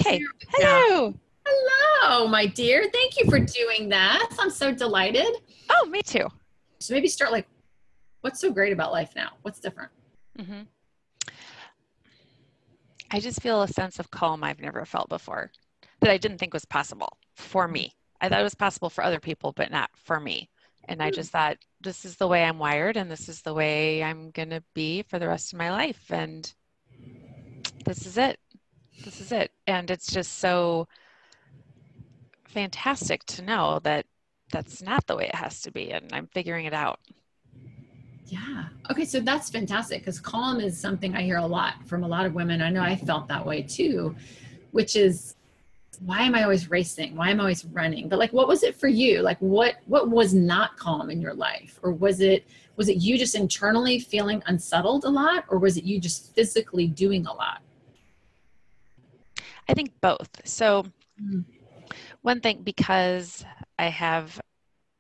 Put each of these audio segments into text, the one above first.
Okay. Yeah. Hello. Hello, my dear. Thank you for doing that. I'm so delighted. Oh, me too. So maybe start like, what's so great about life now? What's different? hmm I just feel a sense of calm I've never felt before that I didn't think was possible for me. I thought it was possible for other people, but not for me. And I just thought, this is the way I'm wired and this is the way I'm going to be for the rest of my life. And this is it. This is it. And it's just so fantastic to know that that's not the way it has to be. And I'm figuring it out. Yeah. Okay. So that's fantastic because calm is something I hear a lot from a lot of women. I know I felt that way too, which is why am I always racing? Why am I always running? But like, what was it for you? Like what was not calm in your life? Or was it you just internally feeling unsettled a lot? Or was it you just physically doing a lot? I think both. So Mm. one thing, because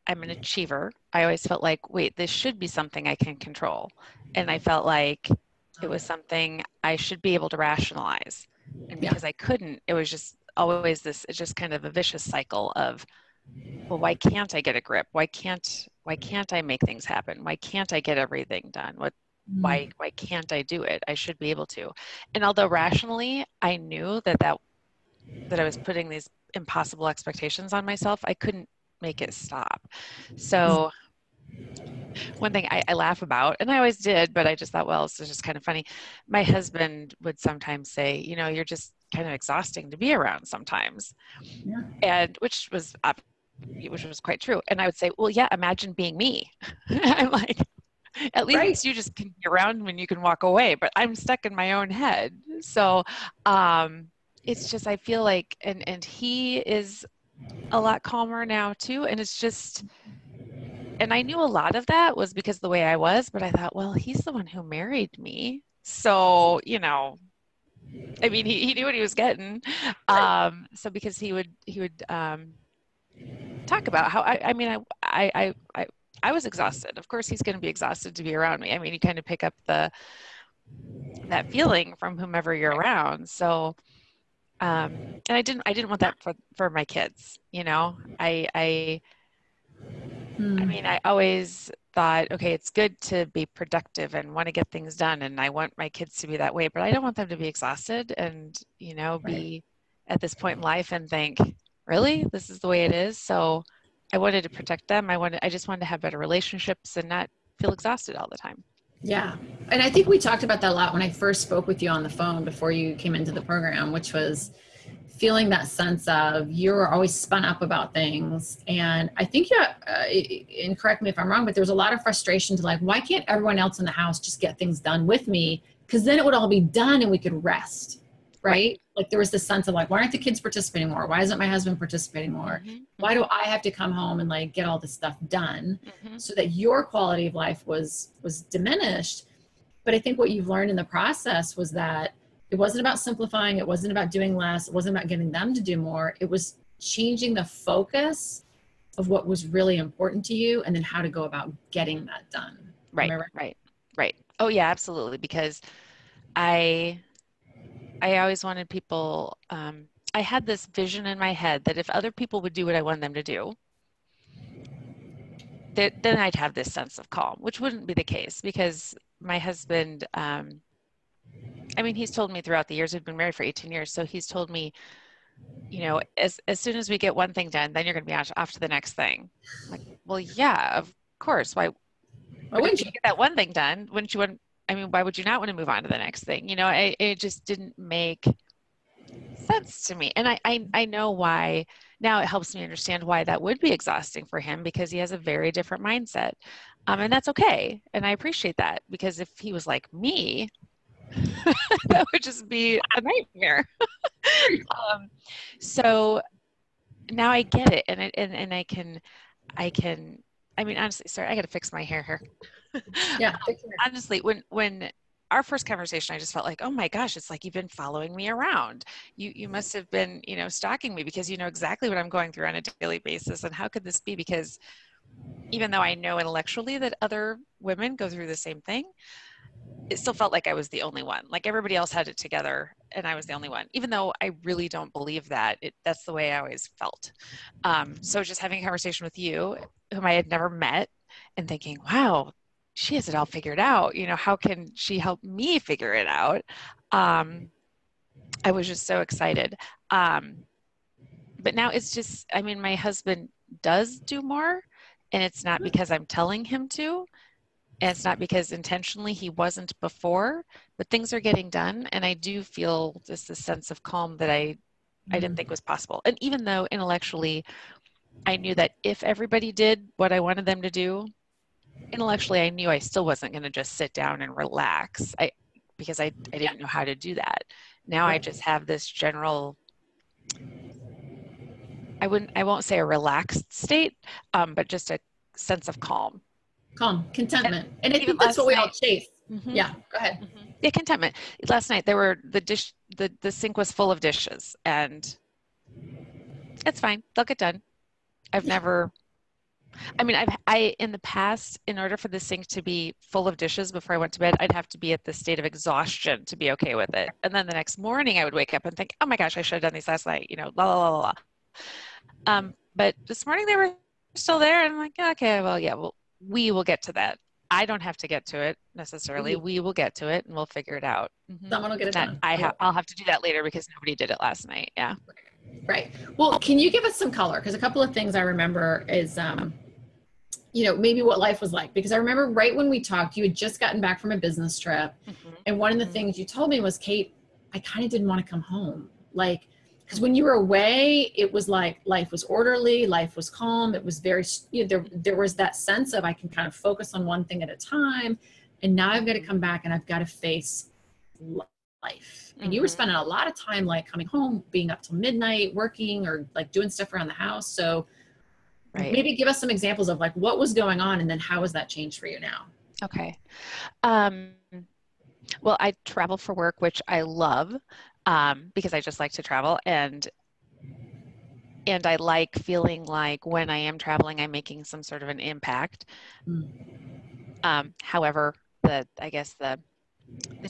I'm an achiever, I always felt like, wait, this should be something I can control. And I felt like it was something I should be able to rationalize. And Yeah. because I couldn't, it was just always this, it's just kind of a vicious cycle of, well, why can't I get a grip? Why can't I make things happen? Why can't I get everything done? Mm. Why can't I do it? I should be able to. And although rationally I knew that I was putting these impossible expectations on myself, I couldn't make it stop. So one thing I laugh about, and I always did, but I just thought, well, this is just kind of funny. My husband would sometimes say, you're just kind of exhausting to be around sometimes, Yeah. and which was quite true. And I would say, well, yeah, imagine being me. I'm like, at Right. least you just can be around when you can walk away, but I'm stuck in my own head. So it's just, I feel like, and he is a lot calmer now too. And it's just, and I knew a lot of that was because of the way I was, but I thought, well, he's the one who married me. So, I mean, he knew what he was getting. Right. So because he would talk about how, I mean, I was exhausted. Of course, he's going to be exhausted to be around me. I mean, you kind of pick up that feeling from whomever you're around. So, and I didn't want that for my kids. I Mm. mean, I always thought, okay, it's good to be productive and want to get things done, and I want my kids to be that way, but I don't want them to be exhausted and, Right. be at this point in life and think, really, this is the way it is. So I wanted to protect them. I just wanted to have better relationships and not feel exhausted all the time. Yeah. And I think we talked about that a lot when I first spoke with you on the phone before you came into the program, which was feeling that sense of you're always spun up about things. And I think and correct me if I'm wrong, but there was a lot of frustration to like, why can't everyone else in the house just get things done with me? Because then it would all be done and we could rest. Right. Right. Like there was this sense of like, why aren't the kids participating more? Why isn't my husband participating more? hmm Why do hmm I have to come home and like get all this stuff done? hmm So that your quality of life was diminished. But I think what you've learned in the process was that it wasn't about simplifying. It wasn't about doing less. It wasn't about getting them to do more. It was changing the focus of what was really important to you and then how to go about getting that done. Am Right. I right? Right. Right. Oh yeah, absolutely. Because I I always wanted people, I had this vision in my head that if other people would do what I wanted them to do, then I'd have this sense of calm, which wouldn't be the case because my husband, I mean, he's told me throughout the years, we've been married for 18 years. So he's told me, as soon as we get one thing done, then you're going to be off to the next thing. I'm like, well, yeah, of course. Why, Why but if wouldn't you you? get that one thing done, wouldn't you want, I mean, why would you not want to move on to the next thing? It just didn't make sense to me. And I know why now. It helps me understand why that would be exhausting for him because he has a very different mindset. And that's okay. And I appreciate that because if he was like me, that would just be a nightmare. um, so now I get it. And I can, I mean, honestly, sorry, I got to fix my hair here. Yeah. Honestly, when our first conversation, I just felt like, oh my gosh, it's like you've been following me around. You must have been, stalking me because you know exactly what I'm going through on a daily basis. And how could this be? Because even though I know intellectually that other women go through the same thing, it still felt like I was the only one. Like everybody else had it together and I was the only one, even though I really don't believe that. That's the way I always felt. So just having a conversation with you, whom I had never met, and thinking, wow, she has it all figured out. You know, how can she help me figure it out? I was just so excited. But now it's just, I mean, my husband does do more, and it's not because I'm telling him to, and it's not because intentionally he wasn't before, but things are getting done. And I do feel just a sense of calm that I didn't think was possible. And even though intellectually I knew that if everybody did what I wanted them to do, intellectually I knew I still wasn't going to just sit down and relax. Because I didn't know how to do that. Now I just have this general, I won't say a relaxed state, but just a sense of calm. Calm, contentment. And I Even think that's what we all night, chase. Yeah, go ahead. Yeah, contentment. Last night there were the sink was full of dishes, and it's fine. They'll get done. I've never, I mean, I in the past, in order for the sink to be full of dishes before I went to bed, I'd have to be at the state of exhaustion to be okay with it. And then the next morning I would wake up and think, oh my gosh, I should have done these last night, you know, la la la la la. But this morning they were still there, and I'm like, okay, well, yeah, well, we will get to that. I don't have to get to it necessarily. We will get to it, and we'll figure it out. Someone will get it done. I'll have to do that later because nobody did it last night. Yeah. Right. Well, can you give us some color? Because a couple of things I remember is, you know, maybe what life was like. Because I remember right when we talked, you had just gotten back from a business trip. And one of the things you told me was, Kate, I kind of didn't want to come home. Like, because when you were away, it was like life was orderly, life was calm. It was very, you know, there was that sense of I can kind of focus on one thing at a time. And now I've got to come back and I've got to face life. And you were spending a lot of time like coming home, being up till midnight, working or like doing stuff around the house. So maybe give us some examples of like what was going on and then how has that changed for you now? Okay. Well, I travel for work, which I love. Because I just like to travel, and I like feeling like when I am traveling, I'm making some sort of an impact. However, I guess the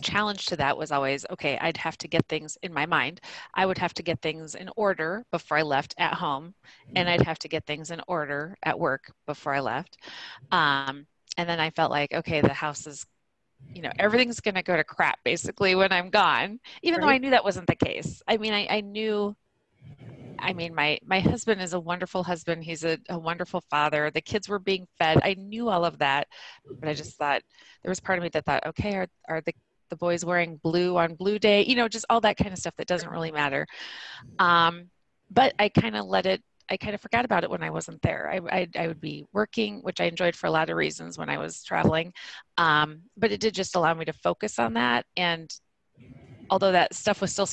challenge to that was always, okay, I'd have to get things in my mind. I would have to get things in order before I left at home, and I'd have to get things in order at work before I left. And then I felt like, okay, the house is, you know, everything's going to go to crap basically when I'm gone, even though I knew that wasn't the case. I mean, I knew, I mean, my husband is a wonderful husband. He's a wonderful father. The kids were being fed. I knew all of that, but I just thought there was part of me that thought, okay, are the boys wearing blue on blue day? You know, just all that kind of stuff that doesn't really matter. But I kind of forgot about it when I wasn't there. I would be working, which I enjoyed for a lot of reasons when I was traveling. But it did just allow me to focus on that. And although that stuff was still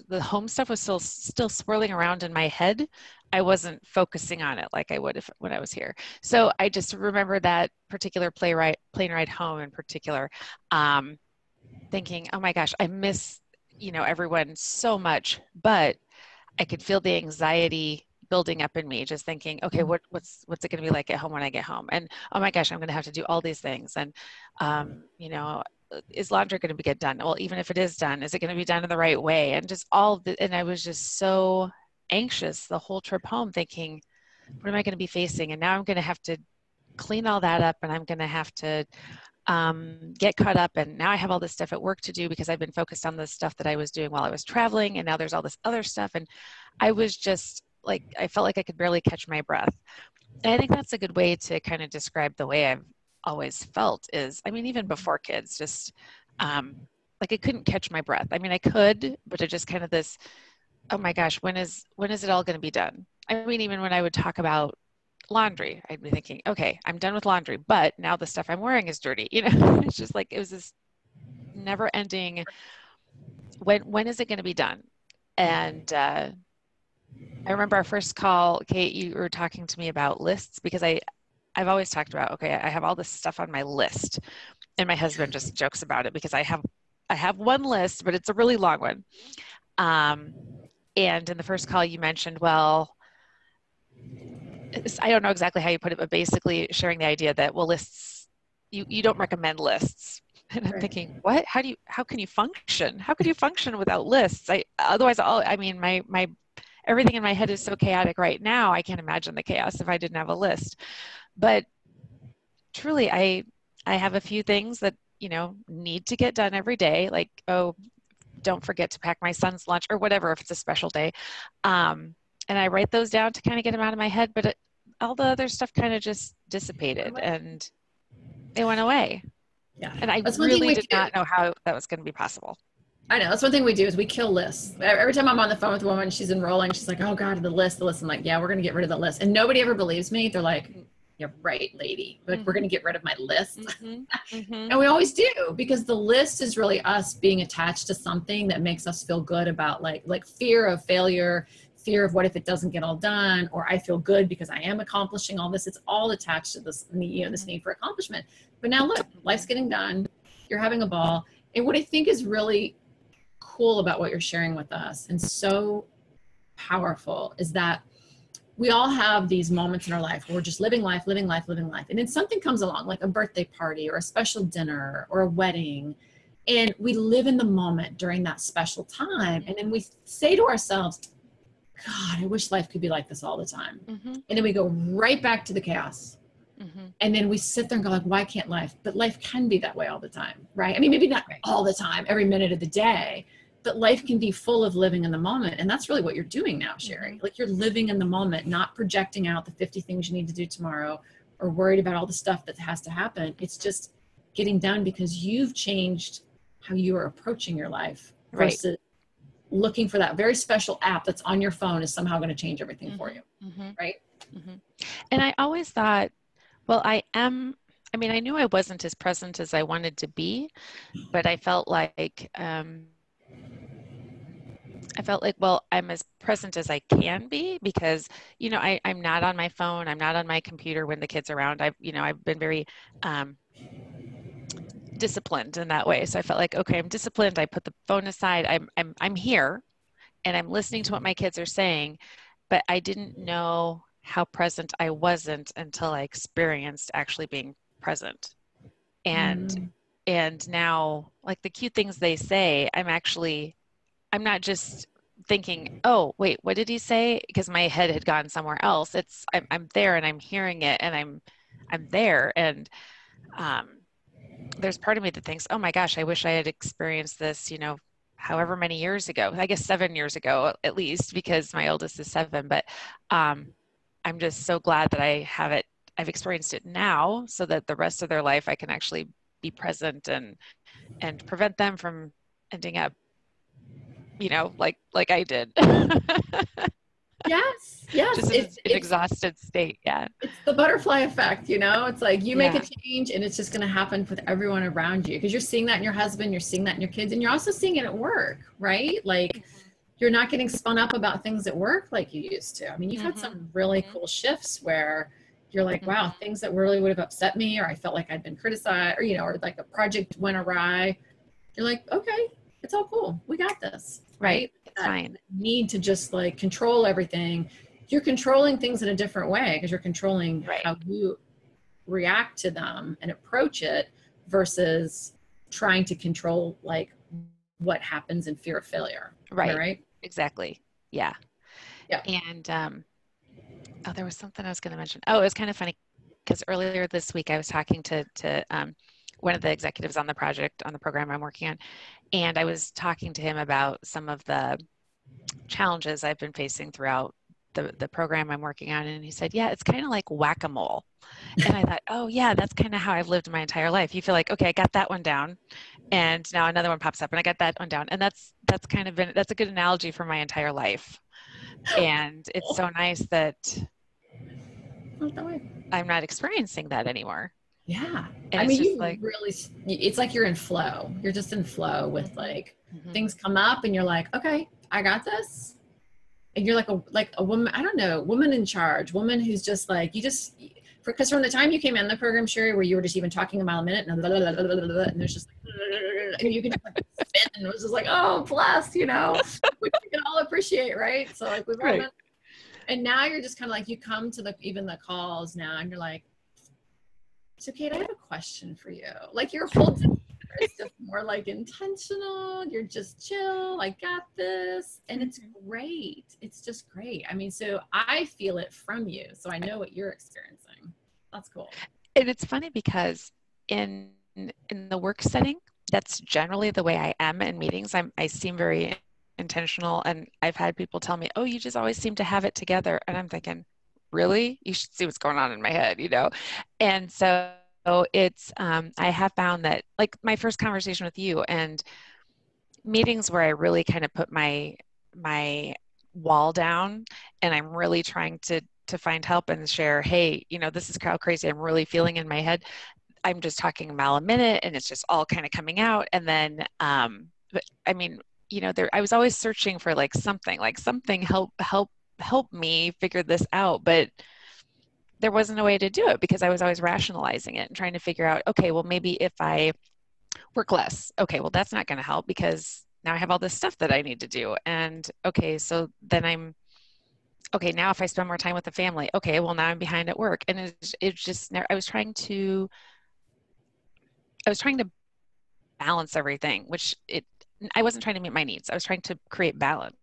the home stuff was still swirling around in my head, I wasn't focusing on it like I would when I was here. So I just remember that particular plane ride home in particular, thinking, oh my gosh, I miss, you know, everyone so much, but I could feel the anxiety building up in me, just thinking, okay, what's it going to be like at home when I get home? And oh my gosh, I'm going to have to do all these things. And, you know, is laundry going to get done? Well, even if it is done, is it going to be done in the right way? And just and I was just so anxious the whole trip home thinking, what am I going to be facing? And now I'm going to have to clean all that up, and I'm going to have to get caught up. And now I have all this stuff at work to do because I've been focused on the stuff that I was doing while I was traveling. And now there's all this other stuff. And I was just like, I felt like I could barely catch my breath. And I think that's a good way to kind of describe the way I've always felt is, I mean, even before kids, just like I couldn't catch my breath. I mean, I could, but it just kind of this, oh my gosh, when is it all going to be done? I mean, even when I would talk about laundry, I'd be thinking, okay, I'm done with laundry, but now the stuff I'm wearing is dirty. You know, it's just like, it was this never ending, when is it going to be done? And I remember our first call, Kate, you were talking to me about lists because I've always talked about, okay, I have all this stuff on my list, and my husband just jokes about it because I have one list, but it's a really long one. And in the first call you mentioned, well, I don't know exactly how you put it, but basically sharing the idea that, well, lists, you don't recommend lists. And I'm Right. thinking, what? How can you function? How could you function without lists? I mean, my everything in my head is so chaotic right now. I can't imagine the chaos if I didn't have a list. But truly, I have a few things that, need to get done every day. Like, oh, don't forget to pack my son's lunch or whatever, if it's a special day. And I write those down to kind of get them out of my head, but all the other stuff kind of just dissipated and it went away. Yeah. And I That's one thing really we did do. not know how that was going to be possible. I know. That's one thing we do is we kill lists. Every time I'm on the phone with a woman, she's enrolling. She's like, oh God, the list. I'm like, yeah, we're going to get rid of the list. And nobody ever believes me. They're like, you're right, lady. Like, we're going to get rid of my list. And we always do, because the list is really us being attached to something that makes us feel good about like fear of failure, fear of what if it doesn't get all done, or I feel good because I am accomplishing all this. It's all attached to this, this need for accomplishment. But now look, life's getting done. You're having a ball. And what I think is really cool about what you're sharing with us and so powerful is that we all have these moments in our life where we're just living life. And then something comes along, like a birthday party or a special dinner or a wedding. And we live in the moment during that special time. And then we say to ourselves, God, I wish life could be like this all the time. And then we go right back to the chaos. And then we sit there and go like, why can't life? But life can be that way all the time, right? I mean, maybe not all the time, every minute of the day, but life can be full of living in the moment. And that's really what you're doing now, Sheri. Like, you're living in the moment, not projecting out the 50 things you need to do tomorrow or worried about all the stuff that has to happen. It's just getting done because you've changed how you are approaching your life versus looking for that very special app that's on your phone is somehow going to change everything for you. Right. And I always thought, well, I knew I wasn't as present as I wanted to be, but I felt like, well, I'm as present as I can be because, I'm not on my phone. I'm not on my computer when the kid's around. I've been very disciplined in that way. So I felt like, okay, I'm disciplined. I put the phone aside. I'm here and I'm listening to what my kids are saying, but I didn't know how present I wasn't until I experienced actually being present. And now, like, the cute things they say, I'm not just thinking, oh, wait, what did he say? Because my head had gone somewhere else. I'm there and I'm hearing it and I'm there. And there's part of me that thinks, oh my gosh, I wish I had experienced this, however many years ago. I guess 7 years ago, at least, because my oldest is 7. But I'm just so glad that I've experienced it now so that the rest of their life I can actually be present and prevent them from ending up, like I did. Yes. Just in an exhausted state. Yeah. It's the butterfly effect, it's like you make a change and it's just going to happen with everyone around you because you're seeing that in your husband, you're seeing that in your kids, and you're also seeing it at work, right? Like, you're not getting spun up about things at work like you used to. I mean, you've had some really cool shifts where you're like, wow, things that really would have upset me, or I felt like I'd been criticized, or, or like a project went awry. You're like, okay, it's all cool. We got this. Right. It's fine. Need to just like control everything. You're controlling things in a different way because you're controlling how you react to them and approach it versus trying to control like what happens in fear of failure. Right. Right. Exactly. Yeah. Yeah. And there was something I was going to mention. Oh, it was kind of funny because earlier this week I was talking to one of the executives on the program I'm working on, and I was talking to him about some of the challenges I've been facing throughout the program I'm working on, and he said, yeah, it's kind of like whack-a-mole. And I thought, oh yeah, that's kind of how I've lived my entire life. You feel like, okay, I got that one down, and now another one pops up, and I got that one down, and that's a good analogy for my entire life. And it's so nice that I'm not experiencing that anymore. Yeah. And I mean, just it's like you're in flow. You're just in flow with like things come up and you're like, okay, I got this. And you're like a woman, I don't know, woman in charge, woman who's just like, because from the time you came in the program, Sheri, where you were just even talking a mile a minute and there's just like, and you can just like spin and it was just like, oh, bless, which we can all appreciate, right? So like we've all done. And now you're just kind of like, you come to even the calls now and you're like, so Kate, I have a question for you. Like, your whole demeanor It's just more like intentional. You're just chill. I got this. And it's great. It's just great. I mean, so I feel it from you. So I know what you're experiencing. That's cool. And it's funny because in the work setting, that's generally the way I am in meetings. I seem very intentional, and I've had people tell me, "Oh, you just always seem to have it together." And I'm thinking, "Really? You should see what's going on in my head, you know?" And so it's I have found that, like my first conversation with you and meetings where I really kind of put my wall down, and I'm really trying to find help and share, hey, you know, this is how crazy I'm really feeling in my head. I'm just talking a mile a minute and it's just all kind of coming out. And then, but I mean, you know, I was always searching for like something help me figure this out. But there wasn't a way to do it because I was always rationalizing it and trying to figure out, okay, well, maybe if I work less, okay, well, that's not going to help because now I have all this stuff that I need to do. And okay, so then okay, now if I spend more time with the family, okay, well, now I'm behind at work. And it's just, I was trying to balance everything, I wasn't trying to meet my needs. I was trying to create balance,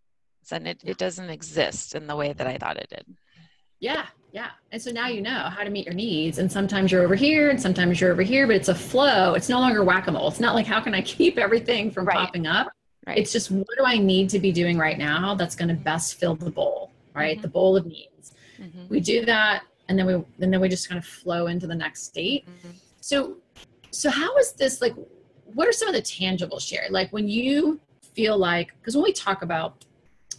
and it doesn't exist in the way that I thought it did. Yeah. Yeah. And so now you know how to meet your needs. And sometimes you're over here and sometimes you're over here, but it's a flow. It's no longer whack-a-mole. It's not like, how can I keep everything from popping up? Right. It's just, what do I need to be doing right now that's going to best fill the bowl, right? The bowl of needs. We do that, and then we just kind of flow into the next state. So how is this, like, what are some of the tangible, Sheri? Like when you feel like, because when we talk about,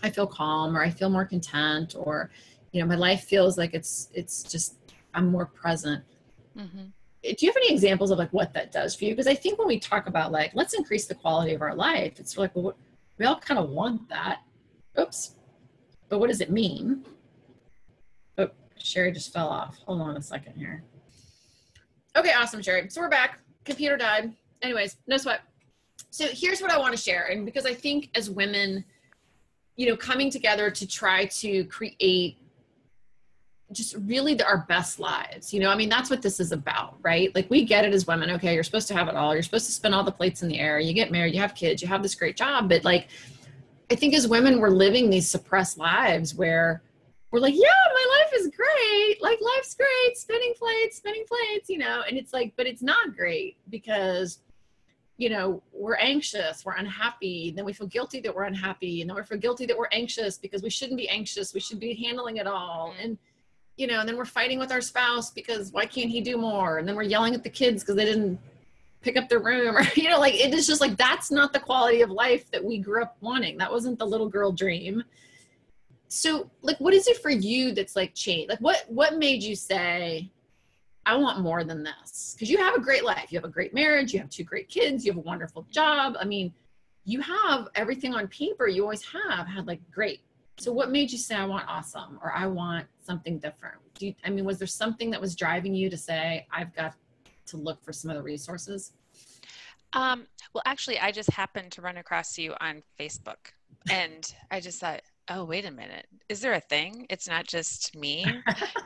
I feel calm, or I feel more content, or, you know, my life feels like it's just, I'm more present. Do you have any examples of like what that does for you? Because I think when we talk about like, let's increase the quality of our life, it's like, well, we all kind of want that. Oops. But what does it mean? Oh, Sheri just fell off. Hold on a second here. Okay, awesome, Sheri. So we're back. Computer died. Anyways, no sweat. So here's what I want to share. And because I think as women, you know, coming together to try to create just really our best lives, you know, I mean, that's what this is about, right? Like we get it as women. Okay, you're supposed to have it all. You're supposed to spin all the plates in the air. You get married, you have kids, you have this great job. But like, I think as women, we're living these suppressed lives where we're like, yeah, my life is great. Like life's great, spinning plates, you know, and it's like, but it's not great because, you know, we're anxious, we're unhappy, then we feel guilty that we're unhappy, and then we feel guilty that we're anxious because we shouldn't be anxious. We should be handling it all. And, you know, and then we're fighting with our spouse because why can't he do more? And then we're yelling at the kids because they didn't pick up their room, or, you know, like it is just like, that's not the quality of life that we grew up wanting. That wasn't the little girl dream. So like, what is it for you that's like changed? Like what made you say, I want more than this? Because you have a great life. You have a great marriage. You have 2 great kids. You have a wonderful job. I mean, you have everything on paper. You always have had like great. So what made you say, I want awesome, or I want something different? Was there something that was driving you to say, I've got to look for some other resources? Well, actually, I just happened to run across you on Facebook, and I just thought, oh, wait a minute. Is there a thing? It's not just me,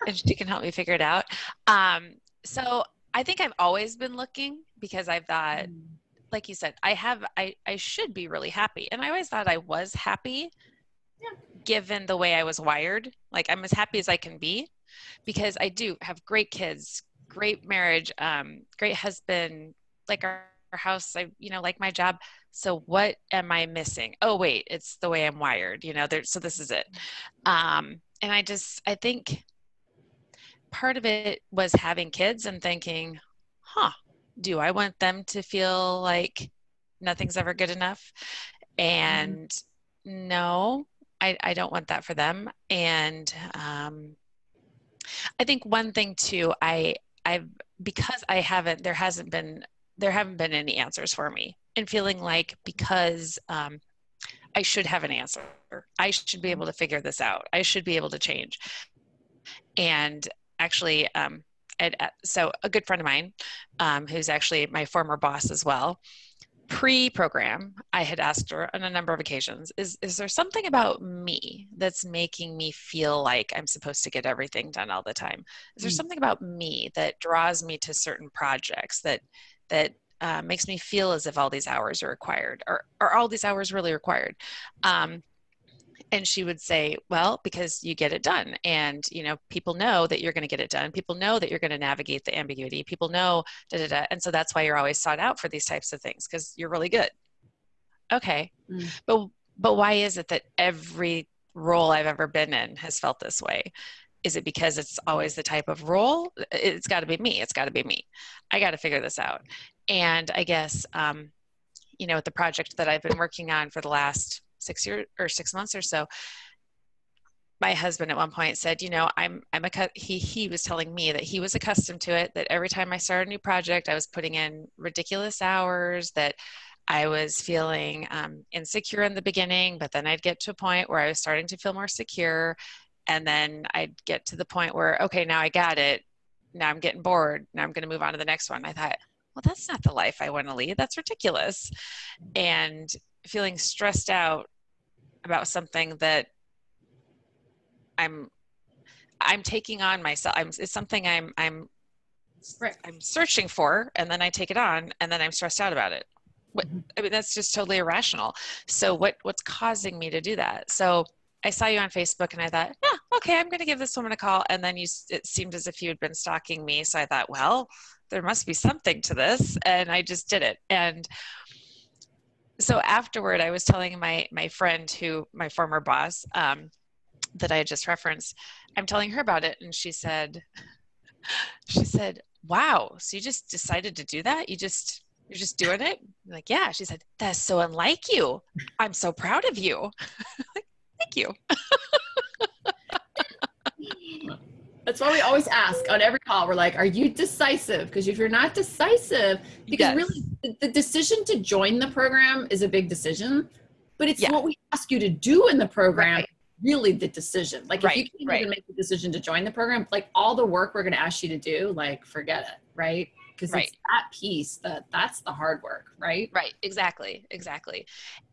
and she can help me figure it out. So I think I've always been looking because I thought, like you said, I should be really happy. And I always thought I was happy, given the way I was wired. Like I'm as happy as I can be because I do have great kids, great marriage, great husband, like our house, like my job. So what am I missing? Oh, wait, it's the way I'm wired, so this is it. And I think part of it was having kids and thinking, do I want them to feel like nothing's ever good enough? And no, I don't want that for them. And I think one thing too, because there haven't been any answers for me, and feeling like because I should have an answer, I should be able to figure this out, I should be able to change. And actually, so a good friend of mine, who's actually my former boss as well, pre-program, I had asked her on a number of occasions, is there something about me that's making me feel like I'm supposed to get everything done all the time? Is there something about me that draws me to certain projects that makes me feel as if all these hours are required, or are all these hours really required? And she would say, well, because you get it done. And, you know, people know that you're going to get it done. People know that you're going to navigate the ambiguity. People know, da, da, da. And so that's why you're always sought out for these types of things, because you're really good. Okay. But why is it that every role I've ever been in has felt this way? Is it because it's always the type of role? It's got to be me. It's got to be me. I got to figure this out. And I guess, you know, with the project that I've been working on for the last 6 months or so, my husband at one point said, you know, he was telling me that he was accustomed to it, that every time I started a new project, I was putting in ridiculous hours, that I was feeling insecure in the beginning, but then I'd get to a point where I was starting to feel more secure. And then I'd get to the point where, okay, now I got it. Now I'm getting bored. Now I'm going to move on to the next one. I thought, well, that's not the life I want to lead. That's ridiculous. And feeling stressed out about something that I'm taking on myself. It's something I'm searching for, and then I take it on, and then I'm stressed out about it. I mean, that's just totally irrational. So what's causing me to do that? So I saw you on Facebook, and I thought, yeah, okay, I'm going to give this woman a call. And then it seemed as if you had been stalking me. So I thought, well, there must be something to this. And I just did it. And so afterward, I was telling my friend, my former boss, that I had just referenced, I'm telling her about it. And she said, wow, so you just decided to do that? You're just doing it? I'm like, yeah. She said, that's so unlike you. I'm so proud of you. Thank you. That's why we always ask on every call. We're like, are you decisive? Because if you're not decisive, because Yes. really the decision to join the program is a big decision, but it's Yeah. what we ask you to do in the program, Right. really the decision. Like if you can't even make the decision to join the program, like all the work we're going to ask you to do, like forget it, right? Because it's that piece that's the hard work, right? Right. Exactly.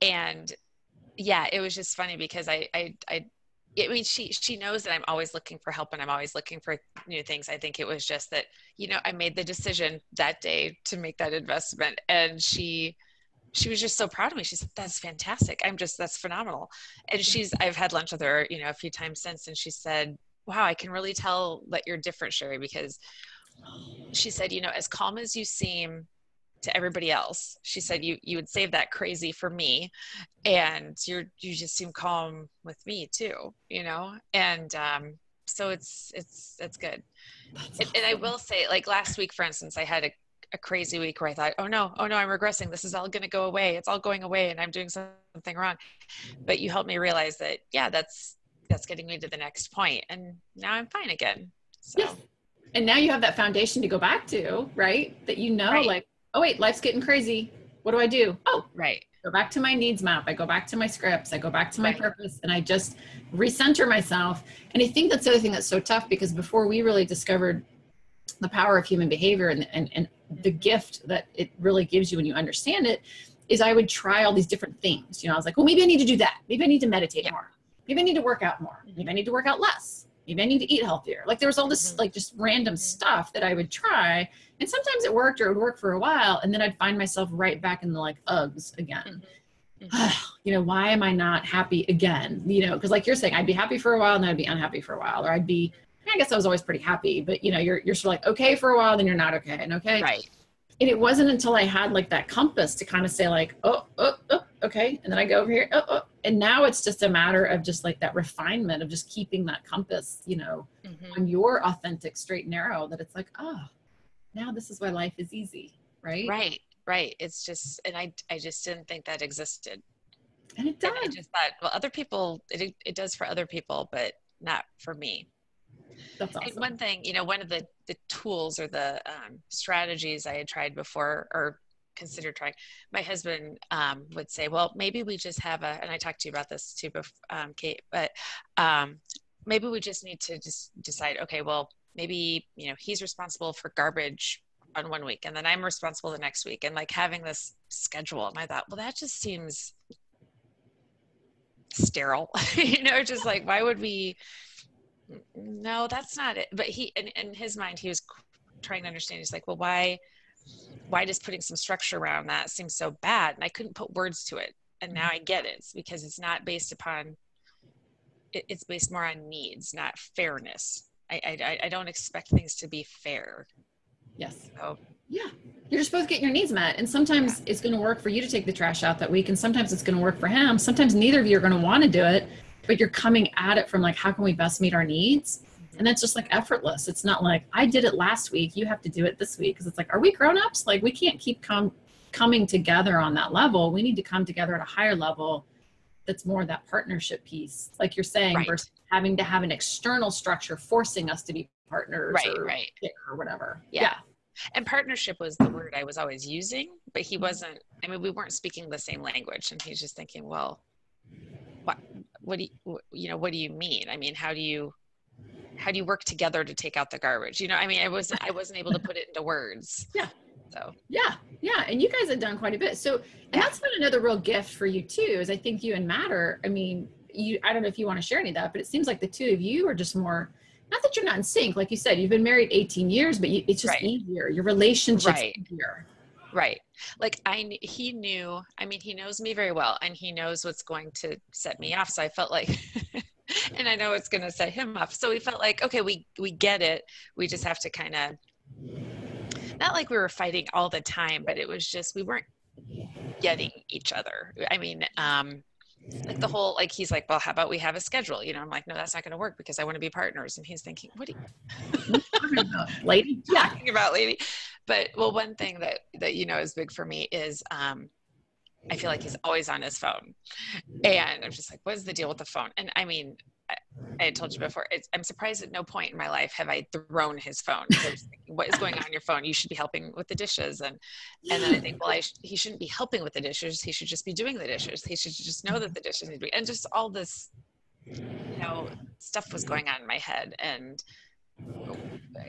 And yeah, it was just funny because I mean, she knows that I'm always looking for help and I'm always looking for new things. I think it was just that, you know, I made the decision that day to make that investment, and she was just so proud of me. She said, that's fantastic. That's phenomenal. And I've had lunch with her, you know, a few times since, and she said, wow, I can really tell that you're different, Sheri, because she said, you know, as calm as you seem to everybody else, she said, you would save that crazy for me, and you just seem calm with me too, you know? And so it's good. And I will say, like last week, for instance, I had a crazy week where I thought, oh no, I'm regressing. This is all going to go away. It's all going away, and I'm doing something wrong. But you helped me realize that, yeah, that's getting me to the next point, and now I'm fine again. So. Yes. And now you have that foundation to go back to, right? That you know, like, oh wait, life's getting crazy. What do I do? Oh, right. Go back to my needs map. I go back to my scripts. I go back to my purpose, and I just recenter myself. And I think that's the other thing that's so tough, because before we really discovered the power of human behavior and the gift that it really gives you when you understand it, is I would try all these different things. You know, I was like, well, maybe I need to do that. Maybe I need to meditate more. Maybe I need to work out more. Maybe I need to work out less. Maybe I need to eat healthier. Like there was all this like just random stuff that I would try. And sometimes it worked, or it would work for a while. And then I'd find myself right back in the like Uggs again. You know, why am I not happy again? You know, because like you're saying, I'd be happy for a while and then I'd be unhappy for a while. Or I guess I was always pretty happy, but you know, you're sort of like, okay for a while, then you're not okay. And okay. Right. And it wasn't until I had like that compass to kind of say like, oh, okay. And then I go over here. And now it's just a matter of just like that refinement of just keeping that compass, you know, on your authentic straight and narrow, that it's like, oh, now this is why life is easy. Right. Right. It's just, and I just didn't think that existed. And it does. And I just thought, well, other people, it does for other people, but not for me. That's awesome. And one thing, you know, one of the tools or the strategies I had tried before or considered trying, my husband would say, well, maybe we just have and I talked to you about this too, Kate, but maybe we just need to just decide, okay, well, maybe, you know, he's responsible for garbage on one week and then I'm responsible the next week, and like having this schedule. And I thought, well, that just seems sterile, you know, just like, why would we? No, that's not it. But he, in his mind, he was trying to understand. He's like, well, why why does putting some structure around that seem so bad? And I couldn't put words to it. And now I get it. It's because it's not based upon, it's based more on needs, not fairness. I don't expect things to be fair. Yes. So, yeah. You're just both getting your needs met. And sometimes it's going to work for you to take the trash out that week. And sometimes it's going to work for him. Sometimes neither of you are going to want to do it, but you're coming at it from like, how can we best meet our needs? And that's just like effortless. It's not like, I did it last week, you have to do it this week. Cause it's like, are we grown-ups? Like, we can't keep coming together on that level. We need to come together at a higher level. That's more that partnership piece, like you're saying, versus having to have an external structure forcing us to be partners or whatever. Yeah. And partnership was the word I was always using, but he wasn't, I mean, we weren't speaking the same language, and he's just thinking, well, what do you mean? I mean, how do you work together to take out the garbage? I mean, I wasn't able to put it into words. Yeah. So yeah. And you guys have done quite a bit. So, and that's been another real gift for you too, is I think you and Matt are, I mean, I don't know if you want to share any of that, but it seems like the two of you are just more, not that you're not in sync. Like you said, you've been married 18 years, but it's just easier. Your relationship's easier. Right. Like he knew, I mean, he knows me very well, and he knows what's going to set me off. So I felt like, and I know it's going to set him off. So we felt like, okay, we get it. We just have to kind of, not like we were fighting all the time, but it was just, we weren't getting each other. I mean, like the whole, like, he's like, well, how about we have a schedule? I'm like, no, that's not going to work because I want to be partners. And he's thinking, what are you talking about, lady? Talking about, lady? But, well, one thing that is big for me is, I feel like he's always on his phone, and I'm just like, what is the deal with the phone? And I mean, I had told you before, I'm surprised at no point in my life have I thrown his phone. So thinking, what is going on your phone? You should be helping with the dishes. And then I think, well, he shouldn't be helping with the dishes. He should just be doing the dishes. He should just know that the dishes need to be, and just all this, stuff was going on in my head. And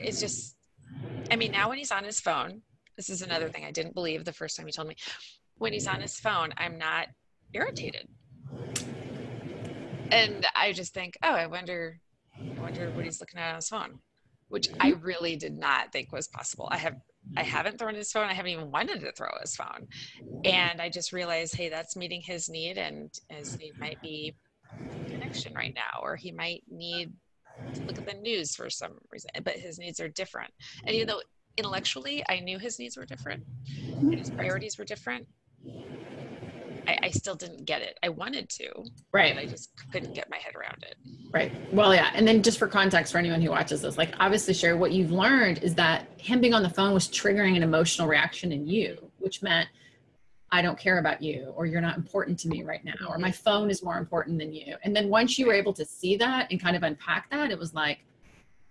it's just, I mean, now when he's on his phone, this is another thing I didn't believe the first time he told me. When he's on his phone, I'm not irritated. And I just think, oh, I wonder what he's looking at on his phone, which I really did not think was possible. I haven't thrown his phone. I haven't even wanted to throw his phone. And I just realized, hey, that's meeting his need, and his need might be connection right now, or he might need to look at the news for some reason, but his needs are different. And even though intellectually I knew his needs were different and his priorities were different, I still didn't get it. I wanted to, right? I just couldn't get my head around it. Right. Well, yeah. And then just for context for anyone who watches this, like, obviously, Sheri, what you've learned is that him being on the phone was triggering an emotional reaction in you, which meant, I don't care about you, or you're not important to me right now, or my phone is more important than you. And then once you were able to see that and kind of unpack that, it was like,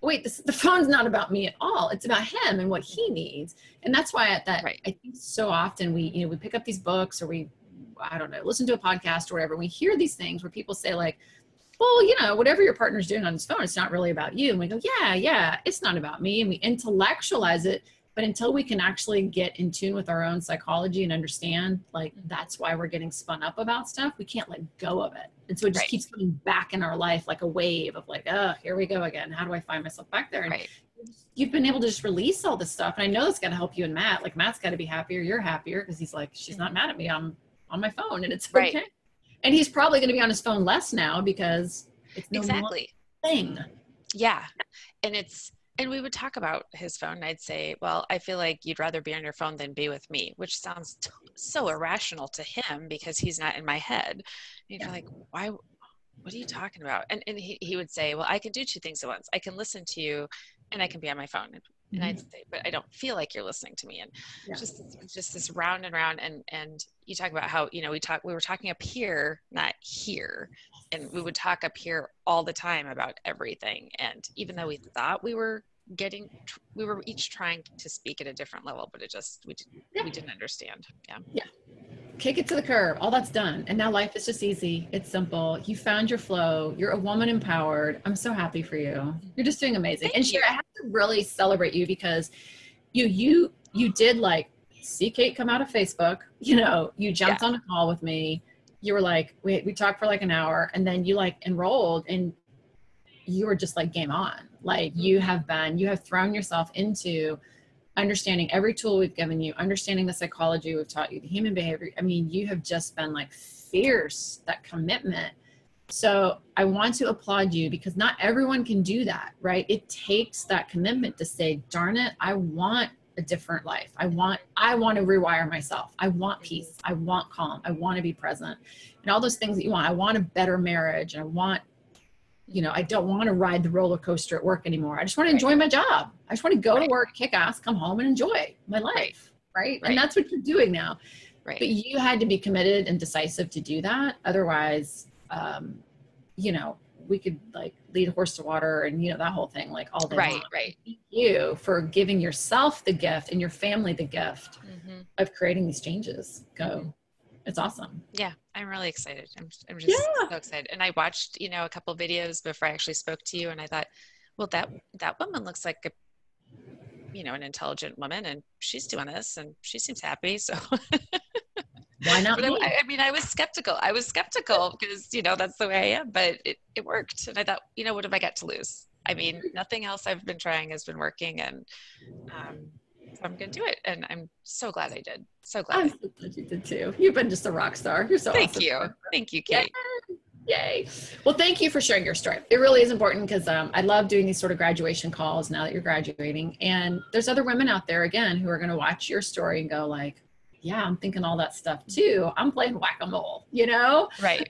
wait, the phone's not about me at all. It's about him and what he needs. And that's why I think so often we pick up these books, or I don't know, listen to a podcast or whatever. We hear these things where people say like, well, whatever your partner's doing on his phone, it's not really about you. And we go, yeah, it's not about me. And we intellectualize it. But until we can actually get in tune with our own psychology and understand, like, that's why we're getting spun up about stuff, we can't let go of it. And so it just keeps coming back in our life like a wave of like, oh, here we go again. How do I find myself back there? And you've been able to just release all this stuff. And I know that's got to help you and Matt. Like, Matt's got to be happier. You're happier because he's like, she's not mad at me. I'm on my phone, and it's okay. And he's probably going to be on his phone less now because it's no more thing. Yeah. And we would talk about his phone, and I'd say, well, I feel like you'd rather be on your phone than be with me, which sounds so irrational to him because he's not in my head. And you're like, why? What are you talking about? And he would say, well, I can do two things at once. I can listen to you, and I can be on my phone. And I'd say, but I don't feel like you're listening to me. And just this round and round. And you talk about how, we were talking up here, not here. And we would talk up here all the time about everything. And even though we thought we were each trying to speak at a different level, but we didn't understand. Yeah. Kick it to the curb. All that's done. And now life is just easy. It's simple. You found your flow. You're a woman empowered. I'm so happy for you. You're just doing amazing. And Sheri, I have to really celebrate you because you did like see Kate come out of Facebook. You jumped on a call with me. You were like, we talked for like an hour, and then you like enrolled, and you were just like game on. Like you have thrown yourself into understanding every tool we've given you, understanding the psychology we've taught you, the human behavior. I mean, you have just been like fierce, that commitment. So I want to applaud you because not everyone can do that, right? It takes that commitment to say, darn it, I want a different life. I want to rewire myself. I want peace. I want calm. I want to be present and all those things that you want. I want a better marriage. And I want, I don't want to ride the roller coaster at work anymore. I just want to enjoy my job. I just want to go to work, kick ass, come home and enjoy my life. Right. And that's what you're doing now. Right. But you had to be committed and decisive to do that. Otherwise, we could like lead a horse to water and, that whole thing, like all day long. Right. Thank you for giving yourself the gift and your family the gift of creating these changes. It's awesome. Yeah. I'm really excited. I'm just so excited. And I watched, a couple videos before I actually spoke to you. And I thought, well, that woman looks like an intelligent woman and she's doing this and she seems happy. So why not? But I was skeptical. Because, that's the way I am, but it worked. And I thought, what have I got to lose? I mean, nothing else I've been trying has been working and, so I'm going to do it. And I'm so glad I did. So glad. I'm so glad you did too. You've been just a rock star. You're so awesome. Thank you, Kate. Yay. Well, thank you for sharing your story. It really is important because I love doing these sort of graduation calls now that you're graduating. And there's other women out there, again, who are going to watch your story and go like, yeah, I'm thinking all that stuff too. I'm playing whack-a-mole, Right.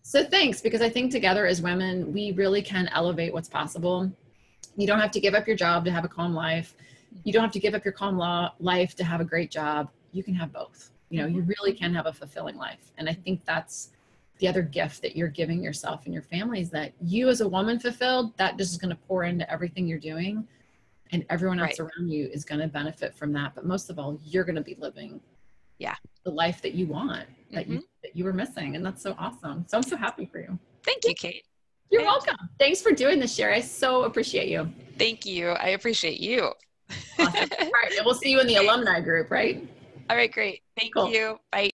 So thanks, because I think together as women, we really can elevate what's possible. You don't have to give up your job to have a calm life. You don't have to give up your calm life to have a great job. You can have both. You really can have a fulfilling life. And I think that's the other gift that you're giving yourself and your family, is that you as a woman fulfilled, that just is going to pour into everything you're doing. And everyone else around you is going to benefit from that. But most of all, you're going to be living the life that you want, that you were missing. And that's so awesome. So I'm so happy for you. Thank you, Kate. You're welcome. Thanks for doing this, Sheri. I so appreciate you. Thank you. I appreciate you. Awesome. All right. And we'll see you in the alumni group, right? All right, great. Thank you. Bye.